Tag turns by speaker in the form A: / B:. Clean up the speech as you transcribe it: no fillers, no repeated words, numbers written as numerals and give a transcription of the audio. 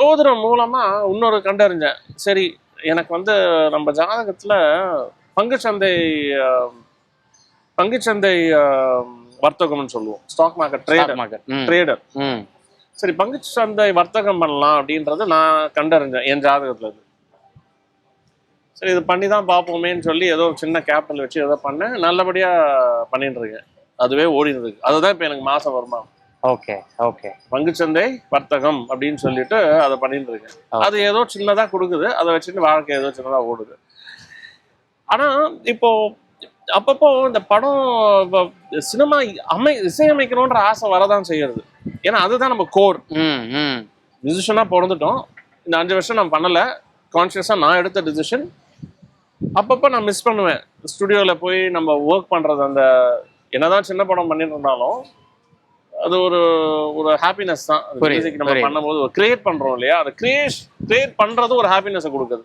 A: ஜோதிடம் மூலமா இன்னொரு கண்டறிஞ்சேன். சரி, எனக்கு வந்து நம்ம ஜாதகத்துல பங்குச்சந்தை பங்குச்சந்தை வர்த்தகம்னு சொல்லுவோம், ஸ்டாக் மார்க்கெட் ட்ரேடர். சரி, பங்குச்சந்தை வர்த்தகம் பண்ணலாம் அப்படின்றத நான் கண்டறிஞ்சேன் என் ஜாதகத்துல. சரி, இது பண்ணி தான் பார்ப்போமேன்னு சொல்லி ஏதோ சின்ன கேபிட்டல் வச்சு ஏதோ பண்ணேன். நல்லபடியா பண்ணிட்டு இருக்கேன். அதுவே ஓடிட்டு இருக்கு. அதுதான் இப்போ எனக்கு மாசம் வருமானம்.
B: Okay okay.
A: பங்குச்சந்தை வர்த்தகம் அப்படின்னு சொல்லிட்டு அதை பண்ணிட்டு இருக்கேன். அது ஏதோ சின்னதா கொடுக்குது. அதை வச்சுட்டு வாழ்க்கை ஏதோ சின்னதா ஓடுது. ஆனா இப்போ அப்பப்போ இந்த படம் சினிமா இசையமைக்கணும்ன்ற ஆசை வரதான் செய்யறது. ஏன்னா அதுதான் நம்ம கோர். மியூசிஷியனா பிறந்துட்டோம். இந்த 5 வருஷம் நான் பண்ணல. கான்சியஸா நான் எடுத்த டிசிஷன். அப்பப்போ நான் மிஸ் பண்ணுவேன். ஸ்டுடியோவில் போய் நம்ம ஒர்க் பண்றது, அந்த என்னதான் சின்ன படம் பண்ணிட்டு இருந்தாலும் அது ஒரு ஒரு ஹாப்பினஸ் தான். மியூசிக் நம்ம பண்ணும்போது ஒரு கிரியேட் பண்றோம் இல்லையா, அதை கிரியேட் பண்றது ஒரு ஹாப்பினஸை கொடுக்குது.